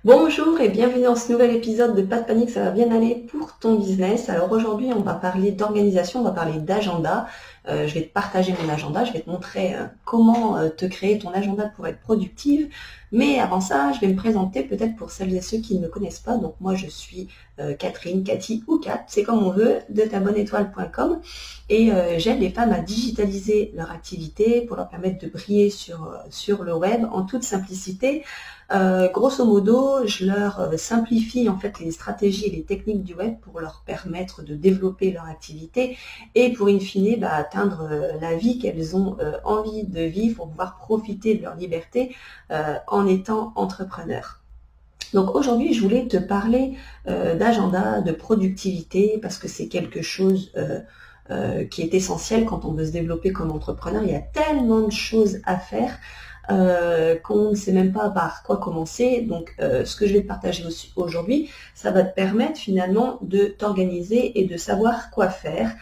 Bonjour et bienvenue dans ce nouvel épisode de Pas de panique, ça va bien aller pour ton business. Alors aujourd'hui, on va parler d'organisation, on va parler d'agenda. Je vais te partager mon agenda, je vais te montrer comment te créer ton agenda pour être productive. Mais avant ça, je vais me présenter peut-être pour celles et ceux qui ne me connaissent pas. Donc moi, je suis Catherine, Cathy ou Kat, c'est comme on veut, de tabonneétoile.com. Et j'aide les femmes à digitaliser leur activité pour leur permettre de briller sur le web en toute simplicité. Grosso modo, je leur simplifie en fait les stratégies et les techniques du web pour leur permettre de développer leur activité et pour in fine atteindre la vie qu'elles ont envie de vivre pour pouvoir profiter de leur liberté en étant entrepreneur. Donc aujourd'hui, je voulais te parler d'agenda, de productivité, parce que c'est quelque chose qui est essentiel quand on veut se développer comme entrepreneur. Il y a tellement de choses à faire qu'on ne sait même pas par quoi commencer. Donc ce que je vais te partager aujourd'hui, ça va te permettre finalement de t'organiser et de savoir quoi faire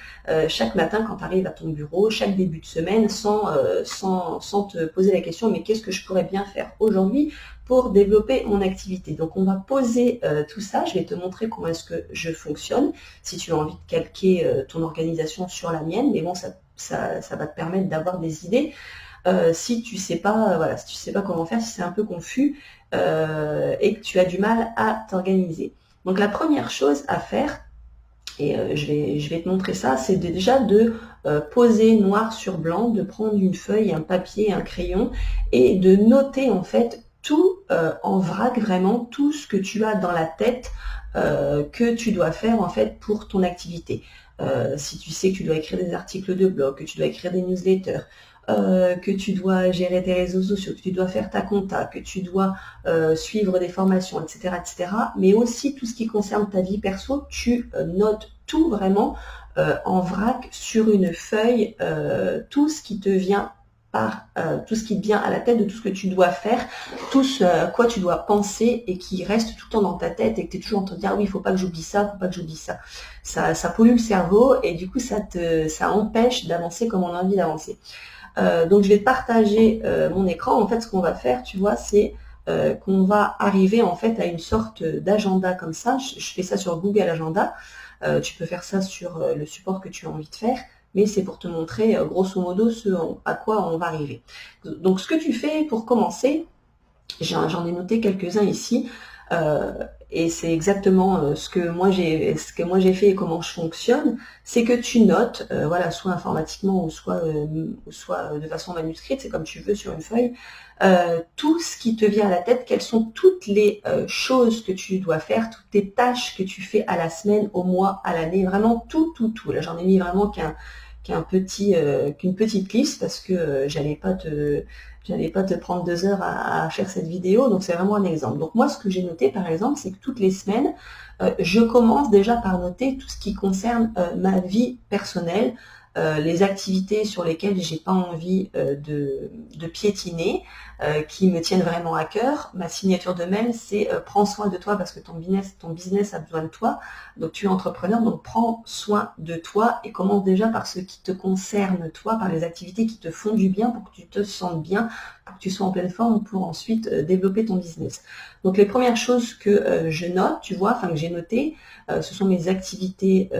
chaque matin quand tu arrives à ton bureau, chaque début de semaine, sans te poser la question mais qu'est-ce que je pourrais bien faire aujourd'hui pour développer mon activité. Donc on va poser tout ça, je vais te montrer comment est-ce que je fonctionne, si tu as envie de calquer ton organisation sur la mienne, mais bon, ça va te permettre d'avoir des idées. Si tu sais pas, voilà, si tu sais pas comment faire, si c'est un peu confus et que tu as du mal à t'organiser. Donc la première chose à faire, et je vais te montrer ça, c'est déjà de poser noir sur blanc, de prendre une feuille, un papier, un crayon et de noter en fait tout en vrac, vraiment tout ce que tu as dans la tête que tu dois faire en fait pour ton activité. Si tu sais que tu dois écrire des articles de blog, que tu dois écrire des newsletters, que tu dois gérer tes réseaux sociaux, que tu dois faire ta compta, que tu dois suivre des formations, etc., etc. Mais aussi tout ce qui concerne ta vie perso, tu notes tout vraiment en vrac sur une feuille, tout ce qui te vient tout ce qui te vient à la tête de tout ce que tu dois faire, tout ce à quoi tu dois penser et qui reste tout le temps dans ta tête et que tu es toujours en train de dire ah oui, il faut pas que j'oublie ça, faut pas que j'oublie ça. Ça pollue le cerveau et du coup ça empêche d'avancer comme on a envie d'avancer. Donc je vais te partager mon écran. En fait, ce qu'on va faire, tu vois, c'est qu'on va arriver en fait à une sorte d'agenda comme ça. Je fais ça sur Google Agenda. Tu peux faire ça sur le support que tu as envie de faire, mais c'est pour te montrer grosso modo ce à quoi on va arriver. Donc ce que tu fais pour commencer, j'en ai noté quelques-uns ici. Et c'est exactement ce que moi j'ai fait et comment je fonctionne, c'est que tu notes, voilà, soit informatiquement ou soit de façon manuscrite, c'est comme tu veux sur une feuille, tout ce qui te vient à la tête, quelles sont toutes les choses que tu dois faire, toutes tes tâches que tu fais à la semaine, au mois, à l'année, vraiment tout, tout, tout. Là, j'en ai mis vraiment qu'une petite liste parce que j'allais pas te prendre 2 heures à faire cette vidéo, donc c'est vraiment un exemple. Donc moi, ce que j'ai noté, par exemple, c'est que toutes les semaines, je commence déjà par noter tout ce qui concerne ma vie personnelle, les activités sur lesquelles j'ai pas envie de piétiner, qui me tiennent vraiment à cœur. Ma signature de mail, c'est prends soin de toi parce que ton business a besoin de toi. Donc tu es entrepreneur, donc prends soin de toi et commence déjà par ce qui te concerne toi, par les activités qui te font du bien pour que tu te sentes bien, pour que tu sois en pleine forme pour ensuite développer ton business. Donc les premières choses que je note, tu vois, enfin que j'ai notées, ce sont mes activités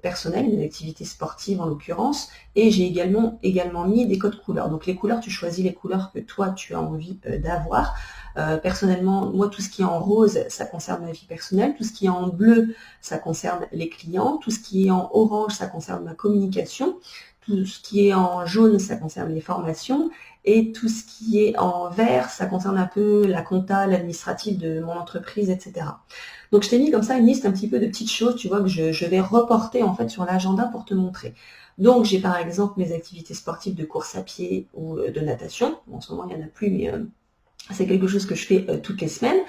personnelles, mes activités sportives en l'occurrence, et j'ai également mis des codes couleurs. Donc les couleurs, tu choisis les couleurs que toi tu as envie d'avoir. Personnellement, moi, tout ce qui est en rose, ça concerne ma vie personnelle. Tout ce qui est en bleu, ça concerne les clients. Tout ce qui est en orange, ça concerne ma communication. Tout ce qui est en jaune, ça concerne les formations. Et tout ce qui est en vert, ça concerne un peu la compta, l'administratif de mon entreprise, etc. Donc, je t'ai mis comme ça une liste un petit peu de petites choses, tu vois, que je vais reporter en fait sur l'agenda pour te montrer. Donc, j'ai par exemple mes activités sportives de course à pied ou de natation. Bon, en ce moment, il n'y en a plus, mais c'est quelque chose que je fais toutes les semaines.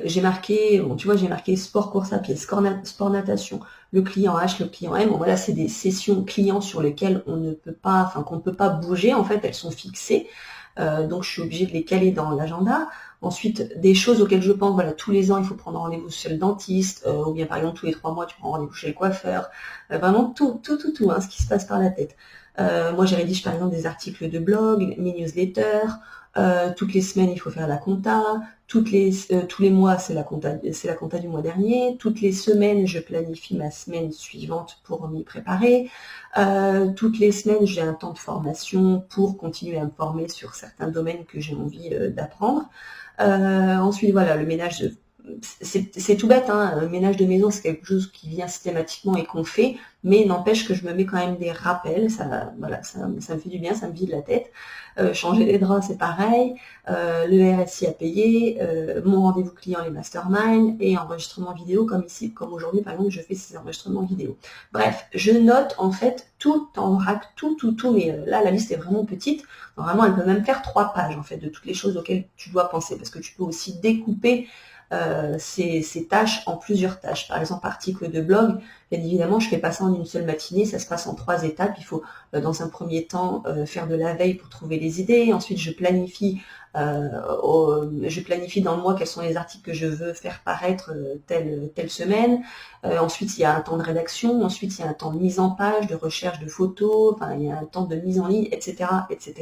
J'ai marqué, bon, tu vois, j'ai marqué sport course à pied, sport natation, le client H, le client M. Bon, voilà, c'est des sessions clients sur lesquelles on ne peut pas, enfin qu'on ne peut pas bouger. En fait, elles sont fixées. Donc je suis obligée de les caler dans l'agenda. Ensuite, des choses auxquelles je pense, voilà, tous les ans, il faut prendre rendez-vous chez le dentiste, ou bien par exemple tous les 3 mois, tu prends rendez-vous chez le coiffeur. Vraiment tout, ce qui se passe par la tête. Moi, j'ai rédigé par exemple des articles de blog, mes newsletters, toutes les semaines, il faut faire la compta. Tous les mois, c'est la compta du mois dernier. Toutes les semaines, je planifie ma semaine suivante pour m'y préparer. Toutes les semaines, j'ai un temps de formation pour continuer à me former sur certains domaines que j'ai envie d'apprendre. Ensuite, voilà, le ménage, c'est tout bête, hein, le ménage de maison, c'est quelque chose qui vient systématiquement et qu'on fait, mais n'empêche que je me mets quand même des rappels, voilà, ça me fait du bien, ça me vide la tête. Changer les draps, c'est pareil. Le RSI à payer, mon rendez-vous client, les masterminds, et enregistrement vidéo, comme ici, comme aujourd'hui, par exemple, je fais ces enregistrements vidéo. Bref, je note en fait tout en vrac, tout, mais là, la liste est vraiment petite. Normalement, elle peut même faire 3 pages, en fait, de toutes les choses auxquelles tu dois penser, parce que tu peux aussi découper ces tâches en plusieurs tâches. Par exemple, article de blog, bien évidemment, je fais pas ça en une seule matinée, ça se passe en 3 étapes. Il faut, dans un premier temps, faire de la veille pour trouver les idées. Ensuite, je planifie dans le mois quels sont les articles que je veux faire paraître telle semaine. Ensuite, il y a un temps de rédaction. Ensuite, il y a un temps de mise en page, de recherche de photos. Enfin, il y a un temps de mise en ligne, etc., etc.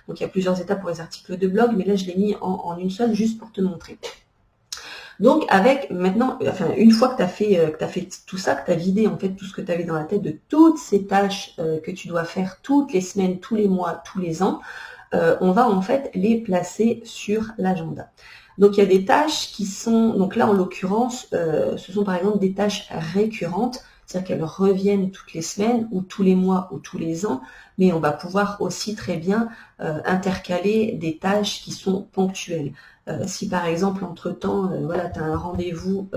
Donc, il y a plusieurs étapes pour les articles de blog, mais là, je l'ai mis en une seule juste pour te montrer. Donc avec maintenant, enfin une fois que tu as fait tout ça, que tu as vidé en fait tout ce que tu avais dans la tête de toutes ces tâches que tu dois faire toutes les semaines, tous les mois, tous les ans, on va en fait les placer sur l'agenda. Donc il y a des tâches qui sont, donc là en l'occurrence, ce sont par exemple des tâches récurrentes, c'est-à-dire qu'elles reviennent toutes les semaines ou tous les mois ou tous les ans, mais on va pouvoir aussi très bien intercaler des tâches qui sont ponctuelles. Si par exemple entre-temps, voilà, tu as un rendez-vous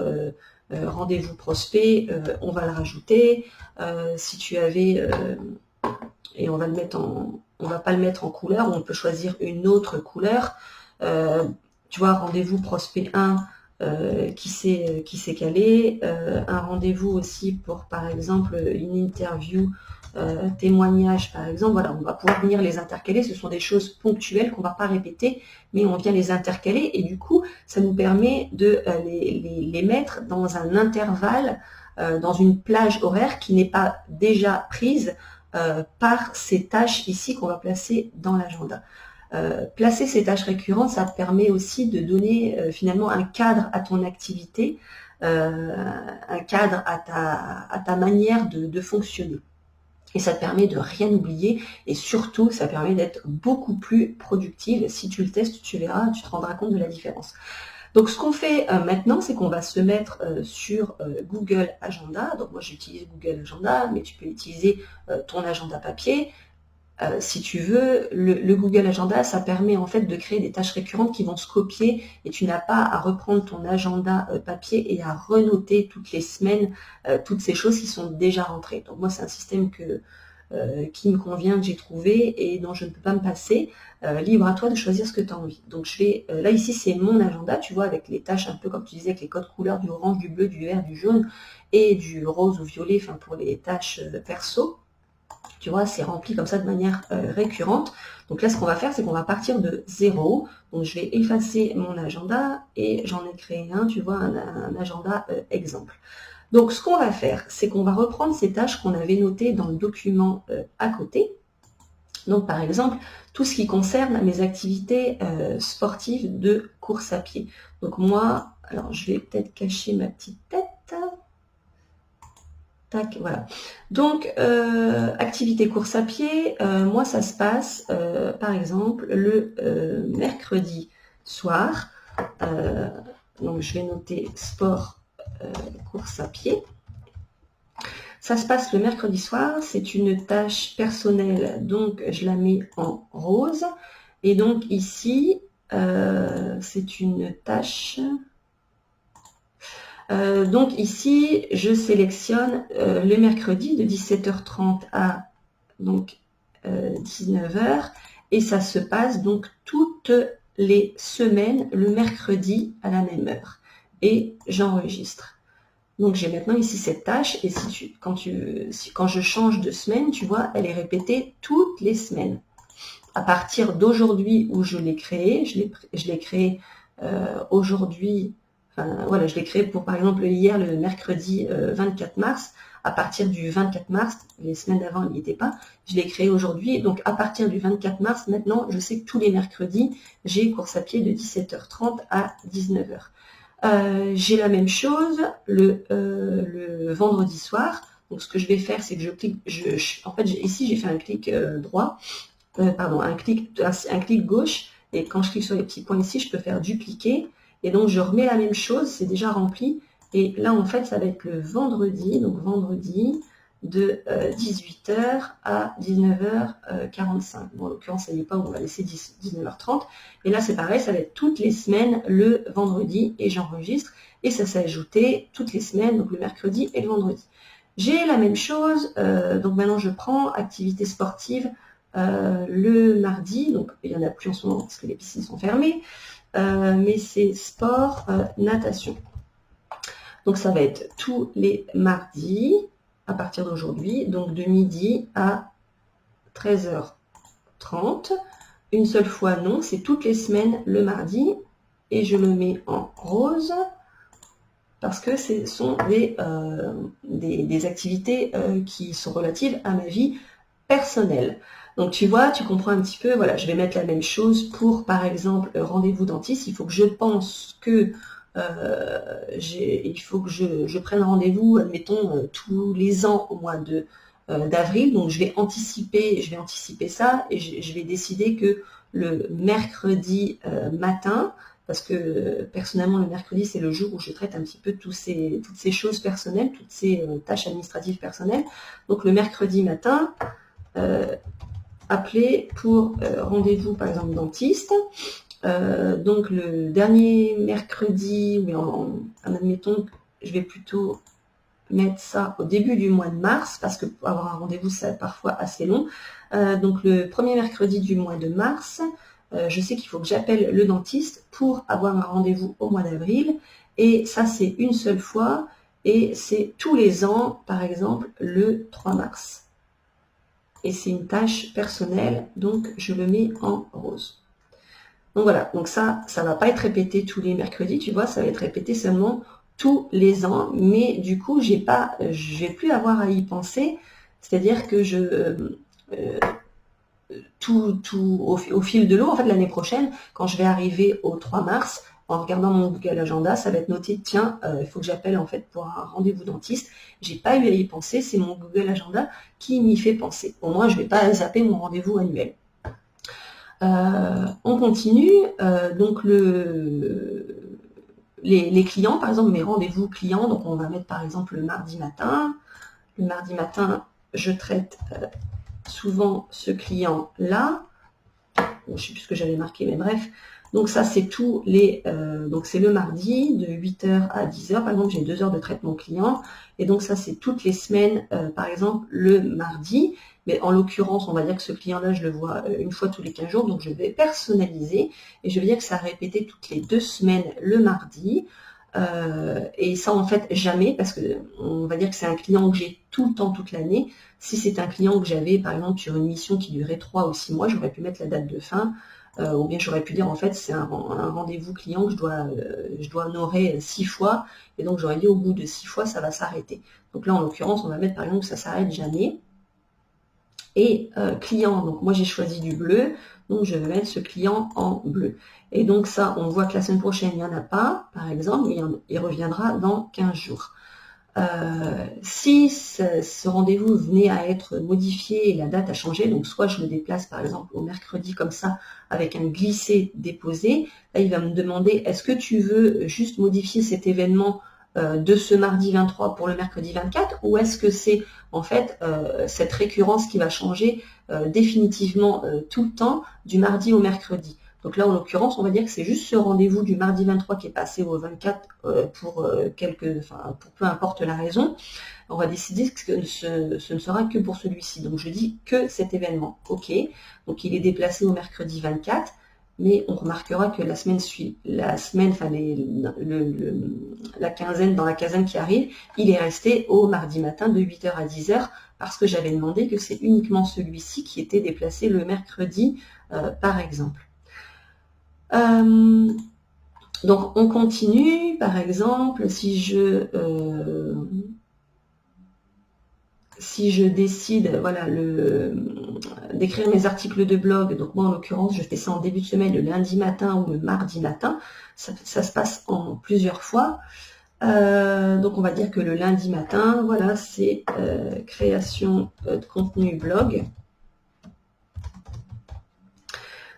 prospect, on va le rajouter. Si tu avais, et on va pas le mettre en couleur, on peut choisir une autre couleur. Tu vois, rendez-vous prospect 1 qui s'est calé, un rendez-vous aussi pour par exemple une interview, témoignage par exemple, voilà, on va pouvoir venir les intercaler, ce sont des choses ponctuelles qu'on ne va pas répéter, mais on vient les intercaler et du coup ça nous permet de les mettre dans un intervalle, dans une plage horaire qui n'est pas déjà prise par ces tâches ici qu'on va placer dans l'agenda. Placer ces tâches récurrentes, ça te permet aussi de donner finalement un cadre à ton activité, un cadre à ta manière de fonctionner. Et ça te permet de rien oublier et surtout, ça permet d'être beaucoup plus productive. Si tu le testes, tu verras, tu te rendras compte de la différence. Donc, ce qu'on fait maintenant, c'est qu'on va se mettre sur Google Agenda. Donc, moi, j'utilise Google Agenda, mais tu peux utiliser ton agenda papier. Si tu veux, le Google Agenda, ça permet en fait de créer des tâches récurrentes qui vont se copier et tu n'as pas à reprendre ton agenda papier et à renoter toutes les semaines toutes ces choses qui sont déjà rentrées. Donc moi, c'est un système qui me convient, que j'ai trouvé et dont je ne peux pas me passer. Libre à toi de choisir ce que tu as envie. Donc je vais, là ici c'est mon agenda, tu vois, avec les tâches un peu comme tu disais, avec les codes couleurs du orange, du bleu, du vert, du jaune et du rose ou violet, enfin pour les tâches perso. Tu vois, c'est rempli comme ça de manière récurrente. Donc là, ce qu'on va faire, c'est qu'on va partir de 0. Donc je vais effacer mon agenda et j'en ai créé un, tu vois, un agenda exemple. Donc ce qu'on va faire, c'est qu'on va reprendre ces tâches qu'on avait notées dans le document à côté. Donc par exemple, tout ce qui concerne mes activités sportives de course à pied. Donc moi, alors je vais peut-être cacher ma petite tête. Tac, voilà. Donc, activité course à pied, moi ça se passe, par exemple, le mercredi soir. Donc, je vais noter sport course à pied. Ça se passe le mercredi soir, c'est une tâche personnelle, donc je la mets en rose. Et donc ici, c'est une tâche... donc ici, je sélectionne le mercredi de 17h30 à donc 19h et ça se passe donc toutes les semaines le mercredi à la même heure et j'enregistre. Donc j'ai maintenant ici cette tâche et quand je change de semaine, tu vois, elle est répétée toutes les semaines. À partir d'aujourd'hui où je l'ai créée, je l'ai créée aujourd'hui. voilà, je l'ai créé pour, par exemple, hier, le mercredi 24 mars. À partir du 24 mars, les semaines d'avant, il n'y était pas. Je l'ai créé aujourd'hui. Donc, à partir du 24 mars, maintenant, je sais que tous les mercredis, j'ai course à pied de 17h30 à 19h. J'ai la même chose le vendredi soir. Donc, ce que je vais faire, c'est que je clique. En fait, ici, j'ai fait un clic droit. Pardon, un clic gauche. Et quand je clique sur les petits points ici, je peux faire dupliquer. Et donc, je remets la même chose. C'est déjà rempli. Et là, en fait, ça va être le vendredi, donc vendredi de 18h à 19h45. Bon, en l'occurrence, ça n'y est pas, on va laisser 19h30. Et là, c'est pareil, ça va être toutes les semaines le vendredi et j'enregistre. Et ça s'est ajouté toutes les semaines, donc le mercredi et le vendredi. J'ai la même chose, donc maintenant je prends activité sportive le mardi, donc il n'y en a plus en ce moment parce que les piscines sont fermées, mais c'est sport, natation. Donc ça va être tous les mardis à partir d'aujourd'hui, donc de midi à 13h30. Une seule fois non, c'est toutes les semaines le mardi et je le mets en rose parce que ce sont des activités qui sont relatives à ma vie personnelle. Donc tu vois, tu comprends un petit peu, voilà, je vais mettre la même chose pour par exemple rendez-vous dentiste. Il faut que je pense que il faut que je prenne rendez-vous, admettons, tous les ans au mois d'avril. Donc je vais anticiper ça et je vais décider que le mercredi matin, parce que personnellement le mercredi c'est le jour où je traite un petit peu toutes ces choses personnelles, toutes ces tâches administratives personnelles. Donc le mercredi matin, appeler pour rendez-vous par exemple dentiste. Donc le dernier mercredi, oui, admettons, je vais plutôt mettre ça au début du mois de mars, parce que pour avoir un rendez-vous, c'est parfois assez long. Donc le premier mercredi du mois de mars, je sais qu'il faut que j'appelle le dentiste pour avoir un rendez-vous au mois d'avril. Et ça, c'est une seule fois. Et c'est tous les ans, par exemple, le 3 mars. Et c'est une tâche personnelle, donc je le mets en rose. Donc voilà, donc ça ne va pas être répété tous les mercredis, tu vois, ça va être répété seulement tous les ans, mais du coup, je vais plus avoir à y penser, c'est-à-dire que au fil de l'eau, en fait, l'année prochaine, quand je vais arriver au 3 mars, en regardant mon Google Agenda, ça va être noté, tiens, il faut que j'appelle en fait pour un rendez-vous dentiste. J'ai pas eu à y penser, c'est mon Google Agenda qui m'y fait penser. Au moins, je vais pas zapper mon rendez-vous annuel. On continue, donc les clients, par exemple, mes rendez-vous clients, donc on va mettre par exemple le mardi matin. Le mardi matin, je traite souvent ce client-là. Bon, je ne sais plus ce que j'avais marqué, mais bref. Donc ça, c'est donc c'est le mardi de 8h à 10h. Par exemple, j'ai 2 heures de traitement client. Et donc ça, c'est toutes les semaines, par exemple, le mardi. Mais en l'occurrence, on va dire que ce client-là, je le vois une fois tous les 15 jours. Donc je vais personnaliser. Et je vais dire que ça a répété toutes les 2 semaines le mardi. Et ça, en fait, jamais, parce que on va dire que c'est un client que j'ai tout le temps, toute l'année. Si c'est un client que j'avais, par exemple, sur une mission qui durait 3 ou 6 mois, j'aurais pu mettre la date de fin. Ou bien j'aurais pu dire en fait c'est un rendez-vous client que je dois honorer 6 fois et donc j'aurais dit au bout de 6 fois ça va s'arrêter. Donc là en l'occurrence on va mettre par exemple que ça s'arrête jamais. Et client, donc moi j'ai choisi du bleu, donc je vais mettre ce client en bleu. Et donc ça on voit que la semaine prochaine il n'y en a pas, par exemple, il reviendra dans 15 jours. Si ce rendez-vous venait à être modifié et la date a changé, donc soit je le déplace par exemple au mercredi comme ça avec un glissé-déposé, là il va me demander est-ce que tu veux juste modifier cet événement de ce mardi 23 pour le mercredi 24 ou est-ce que c'est en fait cette récurrence qui va changer définitivement tout le temps du mardi au mercredi. Donc là, en l'occurrence, on va dire que c'est juste ce rendez-vous du mardi 23 qui est passé au 24 pour peu importe la raison. On va décider que ce ne sera que pour celui-ci. Donc je dis que cet événement. OK. Donc il est déplacé au mercredi 24. Mais on remarquera que la quinzaine, dans la quinzaine qui arrive, il est resté au mardi matin de 8h à 10h parce que j'avais demandé que c'est uniquement celui-ci qui était déplacé le mercredi, par exemple. Donc on continue, par exemple, si je décide, voilà, d'écrire mes articles de blog, donc moi en l'occurrence je fais ça en début de semaine, le lundi matin ou le mardi matin, ça se passe en plusieurs fois. Donc on va dire que le lundi matin, voilà, c'est création de contenu blog.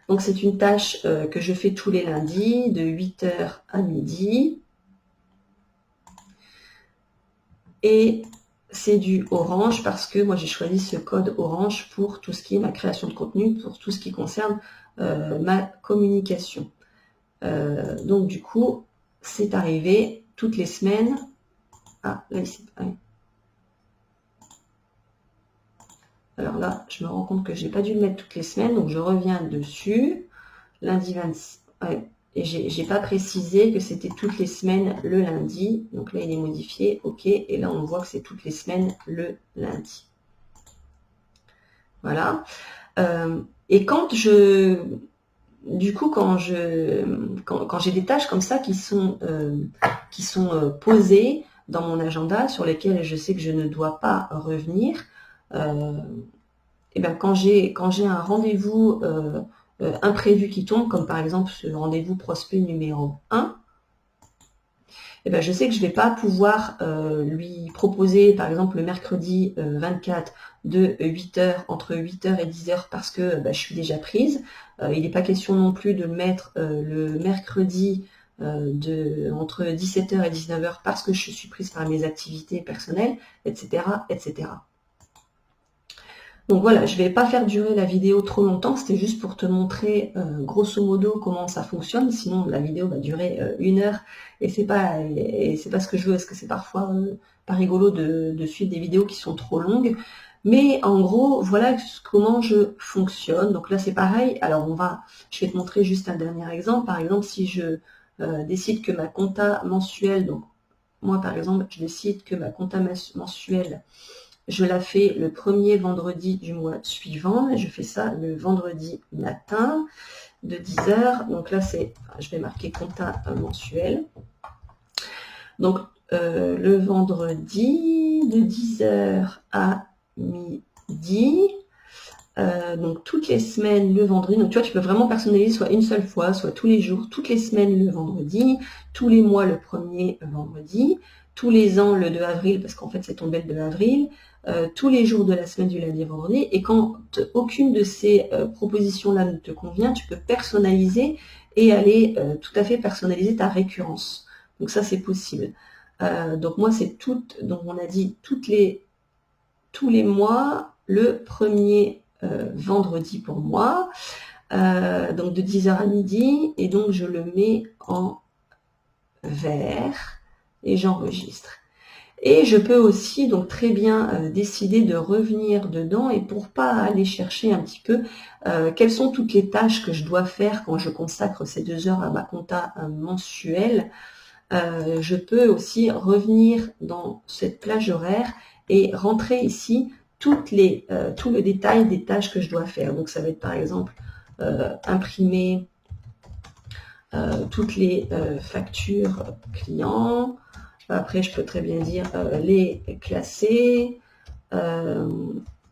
Donc c'est une tâche que je fais tous les lundis de 8h à midi. Et c'est du orange parce que moi j'ai choisi ce code orange pour tout ce qui est ma création de contenu, pour tout ce qui concerne ma communication. Donc du coup, c'est arrivé toutes les semaines. Ah, là ici. Alors là, je me rends compte que j'ai pas dû le mettre toutes les semaines, donc je reviens dessus. Lundi 26. Ouais. Et j'ai pas précisé que c'était toutes les semaines le lundi. Donc là, il est modifié. OK. Et là, on voit que c'est toutes les semaines le lundi. Voilà. Et quand j'ai des tâches comme ça qui sont posées dans mon agenda, sur lesquelles je sais que je ne dois pas revenir, et bien quand j'ai un rendez-vous imprévu qui tombe, comme par exemple ce rendez-vous prospect numéro 1, et ben je sais que je ne vais pas pouvoir lui proposer, par exemple, le mercredi 24 de 8h, entre 8h et 10h, parce que je suis déjà prise. Il n'est pas question non plus de le mettre le mercredi entre 17h et 19h, parce que je suis prise par mes activités personnelles, etc., etc. Donc voilà, je ne vais pas faire durer la vidéo trop longtemps, c'était juste pour te montrer grosso modo comment ça fonctionne, sinon la vidéo va durer 1 heure et c'est pas ce que je veux, parce que c'est parfois pas rigolo de suivre des vidéos qui sont trop longues. Mais en gros, voilà comment je fonctionne. Donc là c'est pareil, alors je vais te montrer juste un dernier exemple. Par exemple, si je décide que ma compta mensuelle, donc moi par exemple, je décide que ma compta mensuelle, je la fais le premier vendredi du mois suivant. Et je fais ça le vendredi matin de 10h. Donc là, je vais marquer compta mensuel. Donc le vendredi de 10h à midi. Donc toutes les semaines le vendredi. Donc tu vois, tu peux vraiment personnaliser soit une seule fois, soit tous les jours, toutes les semaines le vendredi, tous les mois le premier vendredi, tous les ans le 2 avril, parce qu'en fait c'est tombé le 2 avril, tous les jours de la semaine du lundi au vendredi. Et quand aucune de ces propositions-là ne te convient, tu peux personnaliser et aller tout à fait personnaliser ta récurrence. Donc ça c'est possible. Donc moi c'est donc on a dit tous les mois, le premier vendredi pour moi, donc de 10h à midi, et donc je le mets en vert et j'enregistre. Et je peux aussi donc très bien décider de revenir dedans, et pour pas aller chercher un petit peu quelles sont toutes les tâches que je dois faire quand je consacre ces 2 heures à ma compta mensuelle, je peux aussi revenir dans cette plage horaire et rentrer ici tout le détail des tâches que je dois faire. Donc ça va être par exemple imprimer toutes les factures clients. Après, je peux très bien dire les classer,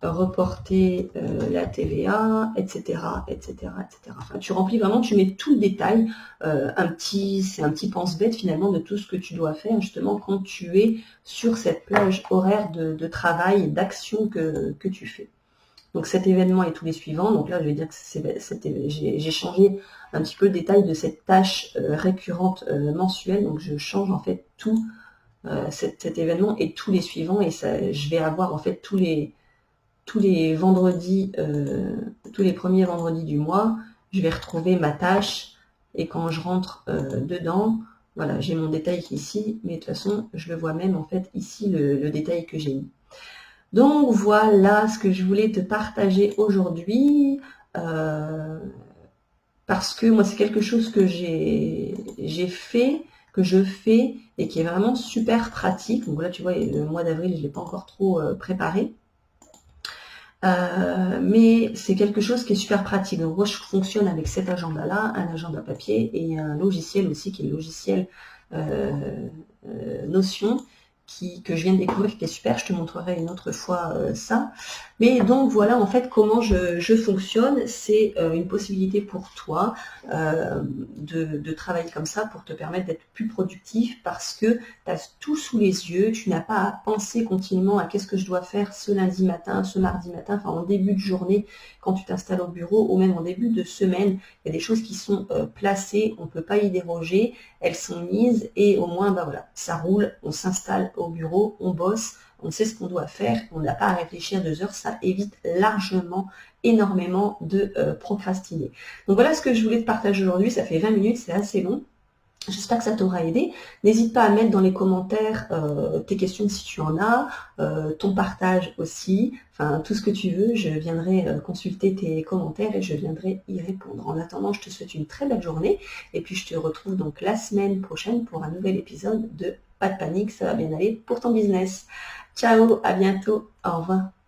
reporter la TVA, etc., etc., etc. Enfin, tu remplis vraiment, tu mets tout le détail, c'est un petit pense-bête finalement de tout ce que tu dois faire justement quand tu es sur cette plage horaire de travail, d'action que tu fais. Donc cet événement et tous les suivants, donc là je vais dire que j'ai changé un petit peu le détail de cette tâche récurrente mensuelle, donc je change en fait tout cet événement et tous les suivants, et ça, je vais avoir en fait tous les vendredis, tous les premiers vendredis du mois, je vais retrouver ma tâche, et quand je rentre dedans, voilà, j'ai mon détail qui est ici, mais de toute façon, je le vois même en fait ici, le détail que j'ai mis. Donc voilà ce que je voulais te partager aujourd'hui, parce que moi c'est quelque chose que j'ai fait, que je fais, et qui est vraiment super pratique. Donc là tu vois, le mois d'avril je ne l'ai pas encore trop préparé. Mais c'est quelque chose qui est super pratique. Donc moi, je fonctionne avec cet agenda-là, un agenda papier et un logiciel aussi qui est le logiciel Notion que je viens de découvrir, qui est super. Je te montrerai une autre fois ça. Mais donc voilà en fait comment je fonctionne. C'est une possibilité pour toi de travailler comme ça pour te permettre d'être plus productif parce que tu as tout sous les yeux. Tu n'as pas à penser continuellement à qu'est-ce que je dois faire ce lundi matin, ce mardi matin, enfin en début de journée quand tu t'installes au bureau ou même en début de semaine. Il y a des choses qui sont placées, on ne peut pas y déroger, elles sont mises et au moins bah voilà, ça roule, on s'installe au bureau, on bosse, on sait ce qu'on doit faire, on n'a pas à réfléchir 2 heures, ça évite largement, énormément de procrastiner. Donc voilà ce que je voulais te partager aujourd'hui, ça fait 20 minutes, c'est assez long. J'espère que ça t'aura aidé. N'hésite pas à mettre dans les commentaires tes questions si tu en as, ton partage aussi, enfin tout ce que tu veux. Je viendrai consulter tes commentaires et je viendrai y répondre. En attendant, je te souhaite une très belle journée et puis je te retrouve donc la semaine prochaine pour un nouvel épisode de Pas de panique, ça va bien aller pour ton business. Ciao, à bientôt, au revoir.